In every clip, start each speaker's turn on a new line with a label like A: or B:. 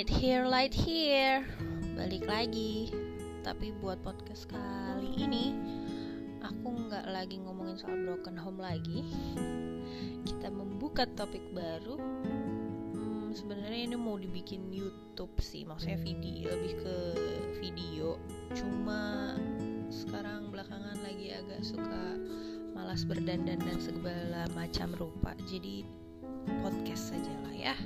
A: Light here, balik lagi. Tapi buat podcast kali ini, aku nggak lagi ngomongin soal broken home lagi. Kita membuka topik baru. Sebenarnya ini mau dibikin YouTube sih, maksudnya lebih ke video. Cuma sekarang belakangan lagi agak suka malas berdandan dan segala macam rupa. Jadi podcast saja lah ya.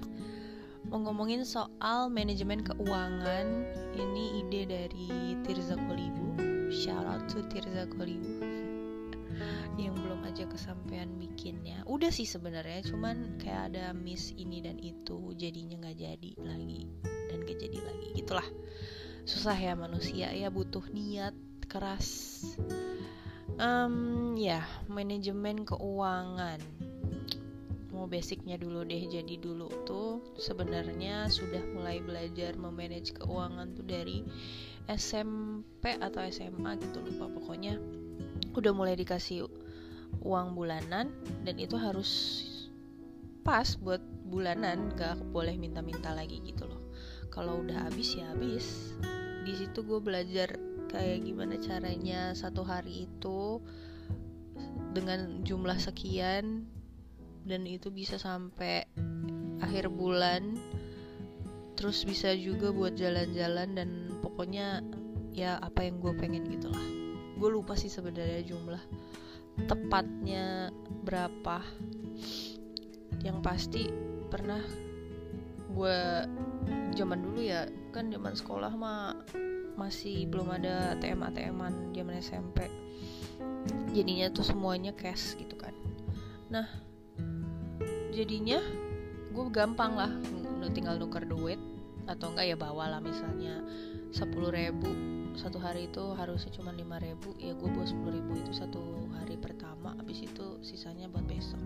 A: Mau ngomongin soal manajemen keuangan. Ini ide dari Tirza Kolibu. Shout out to Tirza Kolibu yang belum aja kesampaian bikinnya. Udah sih sebenarnya, cuman kayak ada miss ini dan itu, jadinya nggak jadi lagi dan gak jadi lagi. Gitulah, susah ya manusia ya, butuh niat keras. Manajemen keuangan. Mau basicnya dulu deh. Jadi dulu tuh sebenarnya sudah mulai belajar memanage keuangan tuh dari SMP atau SMA gitu, lupa, pokoknya udah mulai dikasih uang bulanan dan itu harus pas buat bulanan, gak boleh minta-minta lagi gitu loh. Kalau udah habis ya habis. Di situ gue belajar kayak gimana caranya satu hari itu dengan jumlah sekian dan itu bisa sampai akhir bulan, terus bisa juga buat jalan-jalan dan pokoknya ya apa yang gue pengen gitulah. Gue lupa sih sebenarnya jumlah tepatnya berapa. Yang pasti pernah gue zaman dulu ya, kan zaman sekolah mah masih belum ada ATM-ATM-an zaman SMP, jadinya tuh semuanya cash gitu kan. Nah jadinya gue gampang lah, tinggal nuker duit atau enggak ya bawa lah, misalnya 10.000 satu hari itu harusnya cuma 5.000, ya gue bawa 10.000 itu satu hari pertama, habis itu sisanya buat besok.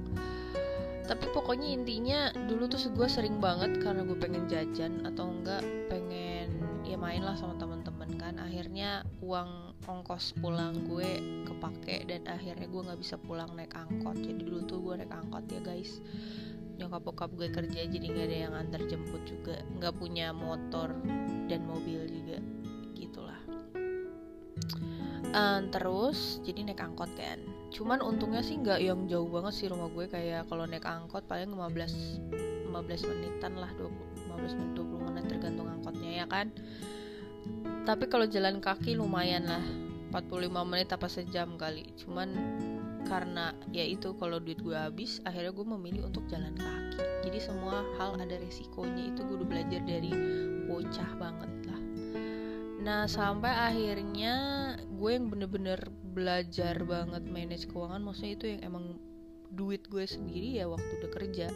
A: Tapi pokoknya intinya dulu tuh gue sering banget karena gue pengen jajan atau enggak pengen ya main lah sama teman-teman kan, akhirnya uang ongkos pulang gue kepake dan akhirnya gue nggak bisa pulang naik angkot. Jadi dulu tuh gue naik angkot ya guys, nyokap bokap gue kerja jadi nggak ada yang antar jemput juga, nggak punya motor dan mobil juga gitulah. Terus jadi naik angkot kan, cuman untungnya sih nggak yang jauh banget sih rumah gue, kayak kalau naik angkot paling 15 menitan lah, 15 menit 20 menit tergantung angkotnya ya kan. Tapi kalau jalan kaki lumayan lah, 45 menit apa sejam kali. Cuman karena ya itu, kalau duit gue habis, akhirnya gue memilih untuk jalan kaki. Jadi semua hal ada resikonya, itu gue udah belajar dari bocah banget lah. Nah sampai akhirnya gue yang bener-bener belajar banget manage keuangan, maksudnya itu yang emang duit gue sendiri ya waktu udah kerja.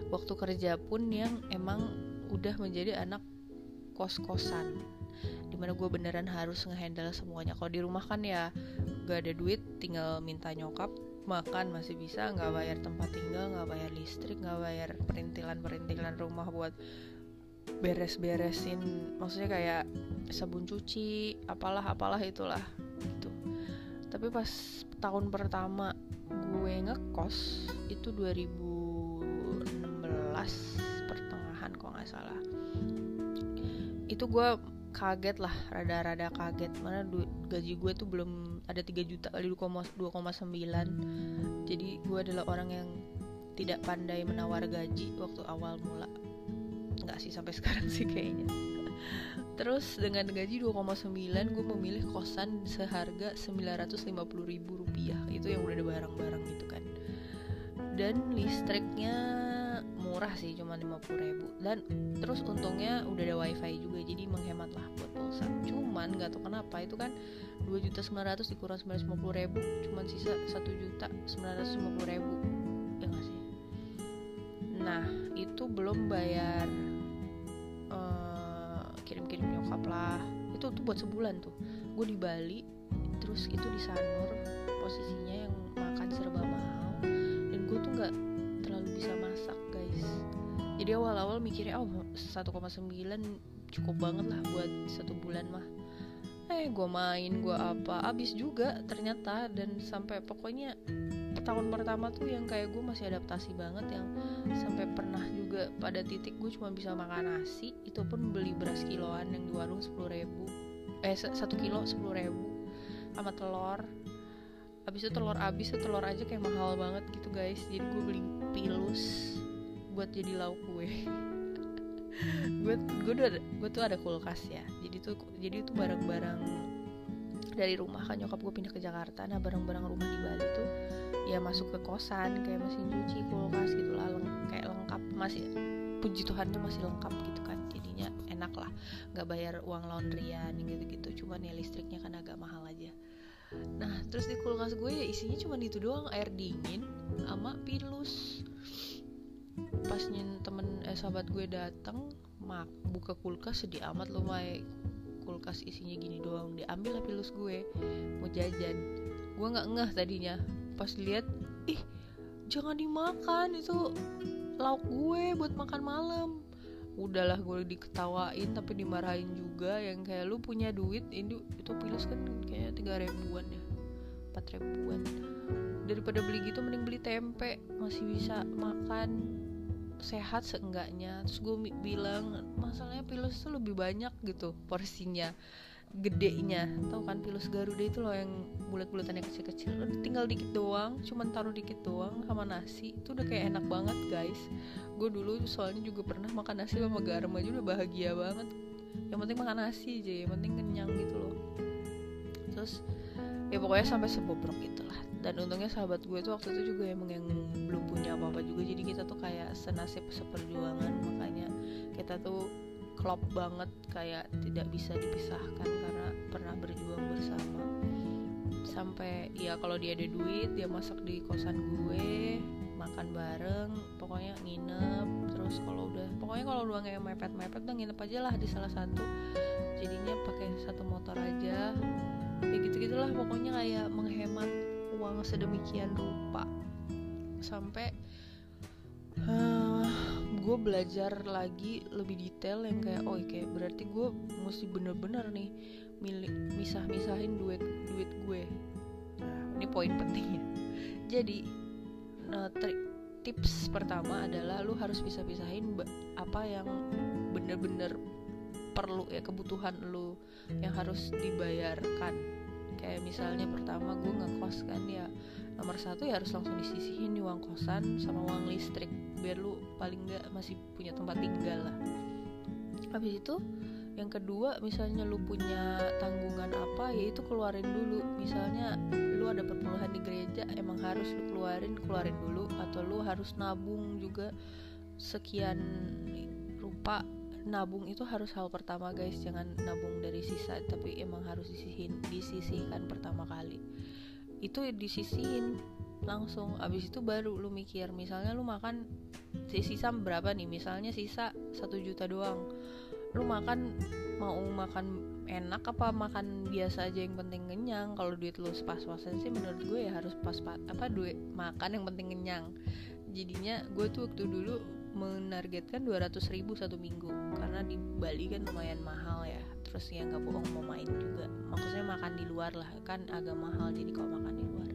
A: Waktu kerja pun yang emang udah menjadi anak kos-kosan, dimana gue beneran harus ngehandle semuanya. Kalau di rumah kan ya gak ada duit, tinggal minta nyokap makan masih bisa, gak bayar tempat tinggal, gak bayar listrik, gak bayar perintilan rumah buat beres-beresin, maksudnya kayak sabun cuci, apalah itulah gitu. Tapi pas tahun pertama gue ngekos itu 2016 pertengahan kalau gak salah, itu gue kaget lah, rada-rada kaget, mana gaji gue tuh belum ada 3 juta kali 2,9. Jadi gue adalah orang yang tidak pandai menawar gaji waktu awal mula, nggak sih sampai sekarang sih kayaknya. Terus dengan gaji 2,9 gue memilih kosan seharga 950.000 rupiah, itu yang udah ada barang-barang gitu kan, dan listriknya murah sih, cuma 50.000, dan terus untungnya udah ada wifi juga, jadi menghemat lah buat pulsa. Cuman gak tau kenapa itu kan 2.900.000 dikurang 950.000, cuman sisa 1.950.000, ya gak sih? Nah itu belum bayar kirim-kirim nyokap lah, itu tuh buat sebulan tuh. Gue di Bali, terus itu di Sanur, posisinya yang makan serba mahal, dan gue tuh gak terlalu bisa masak guys. Jadi awal-awal mikirnya 1,9 cukup banget lah buat 1 bulan mah. Gue main, gue apa, abis juga ternyata. Dan sampai pokoknya tahun pertama tuh yang kayak gue masih adaptasi banget, yang sampai pernah juga pada titik gue cuma bisa makan nasi, itu pun beli beras kiloan yang di warung 10.000, 1 kilo 10.000 sama telur. Abis itu telur aja kayak mahal banget gitu guys, jadi gue beli pilus buat jadi lauk gue. gue tuh ada kulkas ya, jadi tuh barang-barang dari rumah kan, nyokap gue pindah ke Jakarta. Nah barang-barang rumah di Bali tuh ya masuk ke kosan, kayak mesin cuci, kulkas gitu lah, kayak lengkap, masih puji Tuhan tuh masih lengkap gitu kan, jadinya enak lah, nggak bayar uang laundryan gitu-gitu, cuman ya listriknya kan agak mahal aja. Nah terus di kulkas gue ya isinya cuma itu doang, air dingin sama pilus. Pas sahabat gue datang buka kulkas, sedih amat loh Mai, kulkas isinya gini doang. Diambil lah pilus gue, mau jajan. Gue nggak ngeh tadinya, pas lihat, ih jangan dimakan, itu lauk gue buat makan malam. Udahlah gue diketawain tapi dimarahin juga, yang kayak lu punya duit itu pilus kan kayak 3.000-an ya, 4.000-an, daripada beli gitu mending beli tempe, masih bisa makan, sehat seenggaknya. Terus gue bilang masalahnya pilus tuh lebih banyak gitu porsinya, gedenya, tau kan pilus Garuda itu loh yang bulat-bulatannya kecil-kecil, tinggal dikit doang, cuman taruh dikit doang sama nasi, itu udah kayak enak banget guys. Gue dulu soalnya juga pernah makan nasi sama garam aja udah bahagia banget, yang penting makan nasi aja, yang penting kenyang gitu loh. Terus ya pokoknya sampai sebobrok itulah. Dan untungnya sahabat gue tuh waktu itu juga emang yang belum punya apa-apa juga, jadi kita tuh kayak senasib seperjuangan, makanya kita tuh klop banget, kayak tidak bisa dipisahkan karena pernah berjuang bersama. Sampai ya kalau dia ada duit dia masak di kosan gue, makan bareng, pokoknya nginep. Terus kalau udah kayak mepet udah nginep aja lah di salah satu, jadinya pakai satu motor aja ya, gitu-gitulah pokoknya, kayak menghemat uang sedemikian rupa. Sampai gue belajar lagi lebih detail yang kayak kayak berarti gue mesti bener-bener nih misah-misahin duit gue. Nah ini poin pentingnya. Jadi tips pertama adalah lu harus bisa-pisahin apa yang bener-bener perlu ya, kebutuhan lu yang harus dibayarkan. Kayak misalnya pertama gue ngekos kan ya, nomor 1 ya harus langsung disisihin di uang kosan sama uang listrik, biar lu paling nggak masih punya tempat tinggal lah. Habis itu yang kedua, misalnya lu punya tanggungan apa ya itu keluarin dulu. Misalnya lu ada perpuluhan di gereja, emang harus lu keluarin dulu, atau lu harus nabung juga sekian rupa. Nabung itu harus hal pertama guys, jangan nabung dari sisa, tapi emang harus disisihkan pertama kali. Itu disisihin langsung, abis itu baru lu mikir. Misalnya lu makan sisa berapa nih, misalnya sisa 1 juta doang, lu mau makan enak apa makan biasa aja yang penting kenyang. Kalau duit lu pas-pasan sih menurut gue ya harus duit makan yang penting kenyang. Jadinya gue tuh waktu dulu menargetkan 200.000 1 minggu, karena di Bali kan lumayan mahal ya. Terus ya gak bohong mau main juga, maksudnya makan di luar lah kan agak mahal, jadi kalau makan di luar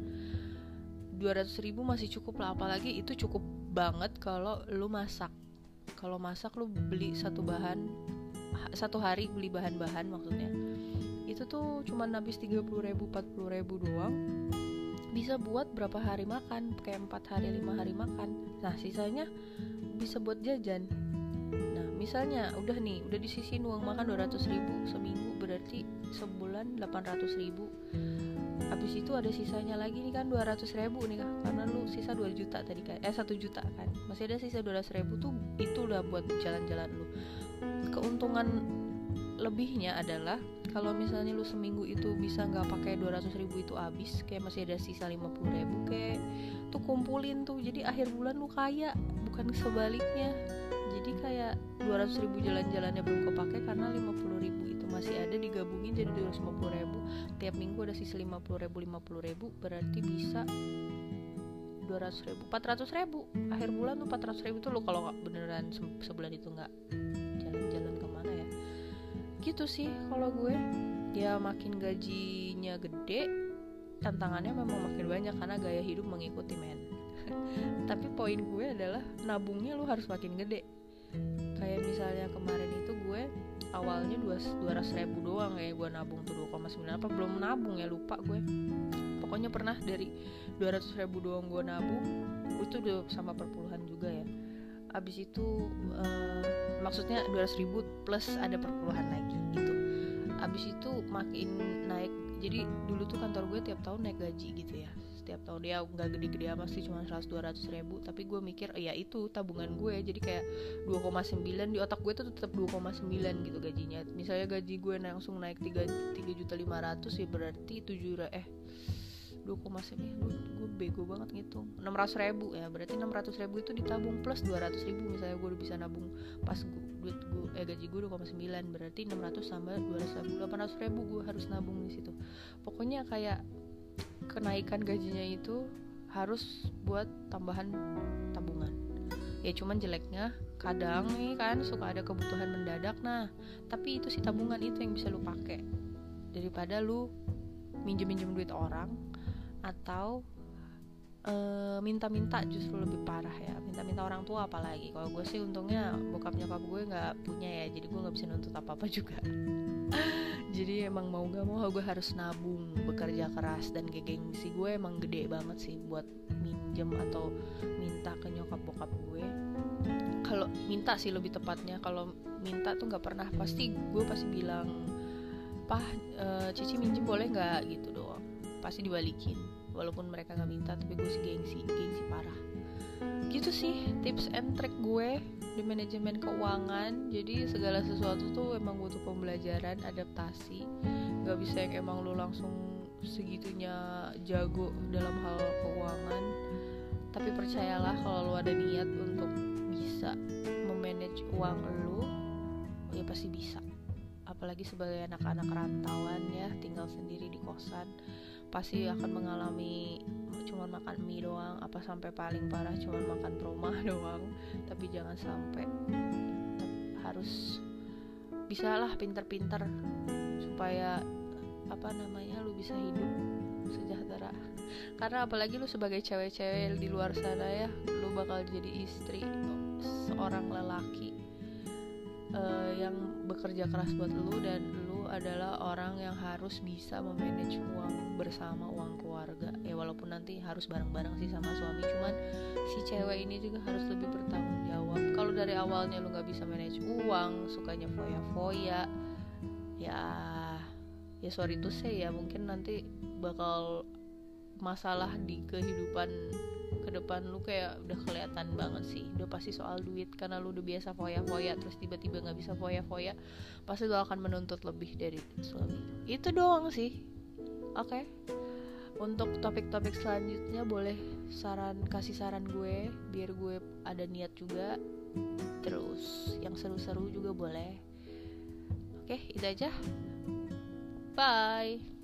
A: 200.000 masih cukup lah. Apalagi itu cukup banget kalau lu masak. Kalau masak lu beli satu hari beli bahan-bahan, maksudnya itu tuh cuma habis 30.000 40.000 doang, bisa buat berapa hari makan, kayak 4 hari 5 hari makan. Nah sisanya bisa buat jajan. Nah misalnya udah disisihin uang makan 200.000 seminggu, berarti sebulan 800.000. Habis itu ada sisanya lagi nih kan 200.000 nih kan, karena lu sisa 2 juta tadi kan, 1 juta kan, masih ada sisa 200.000 tuh, itu udah buat jalan-jalan lu. Keuntungan lebihnya adalah kalau misalnya lu seminggu itu bisa nggak pakai 200.000 itu habis, kayak masih ada sisa 50.000, kayak tuh kumpulin tuh, jadi akhir bulan lu kaya, bukan sebaliknya. Jadi kayak 200.000 jalan-jalannya belum kepake karena 50.000 itu masih ada, digabungin jadi 250.000. Tiap minggu ada sisa 50.000, berarti bisa 200.000, 400.000. Akhir bulan tuh 400.000 tuh lo kalau nggak beneran sebulan itu nggak jalan-jalan kemana ya. Gitu sih kalau gue. Ya makin gajinya gede, tantangannya memang makin banyak karena gaya hidup mengikuti men. Tapi poin gue adalah nabungnya lu harus makin gede. Kayak misalnya kemarin itu gue awalnya 200.000 doang kayak gue nabung tuh 2,9 apa belum nabung ya lupa gue. Pokoknya pernah dari 200.000 doang gue nabung, itu udah sama perpuluhan juga ya. Abis itu maksudnya 200.000 plus ada perpuluhan lagi gitu. Abis itu makin naik. Jadi dulu tuh kantor gue tiap tahun naik gaji gitu ya. Setiap tahun dia nggak gede-gede amat sih, cuma 100-200 ribu. Tapi gue mikir ya itu tabungan gue, jadi kayak 2,9 di otak gue tuh tetap 2,9 gitu gajinya. Misalnya gaji gue langsung naik 3.500.000 ya berarti 2,9 gue bego banget ngitung 600.000 ya, berarti 600.000 itu ditabung plus 200.000. Misalnya gue udah bisa nabung pas gaji gue 2,9, berarti 600 tambah 200.000 800.000 gue harus nabung di situ. Pokoknya kayak kenaikan gajinya itu harus buat tambahan tabungan. Ya cuman jeleknya kadang nih kan suka ada kebutuhan mendadak, nah tapi itu si tabungan itu yang bisa lu pakai daripada lu minjem duit orang atau minta-minta. Justru lebih parah ya, minta-minta orang tua apalagi. Kalau gue sih untungnya bokap nyokap gue nggak punya ya, jadi gue nggak bisa nuntut apa-apa juga. Jadi emang mau gak mau gue harus nabung, bekerja keras, dan gengsi gue emang gede banget sih buat minjem atau minta ke nyokap bokap gue. Kalau minta sih lebih tepatnya, kalau minta tuh nggak pernah, pasti bilang, "Pah, Cici minjem boleh nggak?" gitu doang, pasti dibalikin. Walaupun mereka nggak minta, tapi gue sih gengsi parah. Gitu sih tips and trick gue di manajemen keuangan. Jadi segala sesuatu tuh emang butuh pembelajaran, adaptasi. Gak bisa yang emang lu langsung segitunya jago dalam hal keuangan. Tapi percayalah kalau lu ada niat untuk bisa memanage uang lu, ya pasti bisa. Apalagi sebagai anak-anak rantauan ya, tinggal sendiri di kosan, pasti akan mengalami cuma makan mie doang, apa sampai paling parah cuma makan proma doang. Tapi jangan sampai, harus bisalah pinter-pinter supaya lu bisa hidup sejahtera. Karena apalagi lu sebagai cewek-cewek di luar sana ya, lu bakal jadi istri seorang lelaki yang bekerja keras buat lu, dan lu adalah orang yang harus bisa memanage uang bersama, uang keluarga. Ya walaupun nanti harus bareng-bareng sih sama suami, cuman si cewek ini juga harus lebih bertanggung jawab. Kalau dari awalnya lu gak bisa manage uang, sukanya foya-foya, ya sorry to say ya, mungkin nanti bakal masalah di kehidupan ke depan lu kayak udah kelihatan banget sih. Udah pasti soal duit, karena lu udah biasa foya-foya, terus tiba-tiba gak bisa foya-foya, pasti lu akan menuntut lebih dari suami. Itu doang sih. Oke. Untuk topik-topik selanjutnya boleh kasih saran gue, biar gue ada niat juga. Terus yang seru-seru juga boleh. Oke, itu aja. Bye.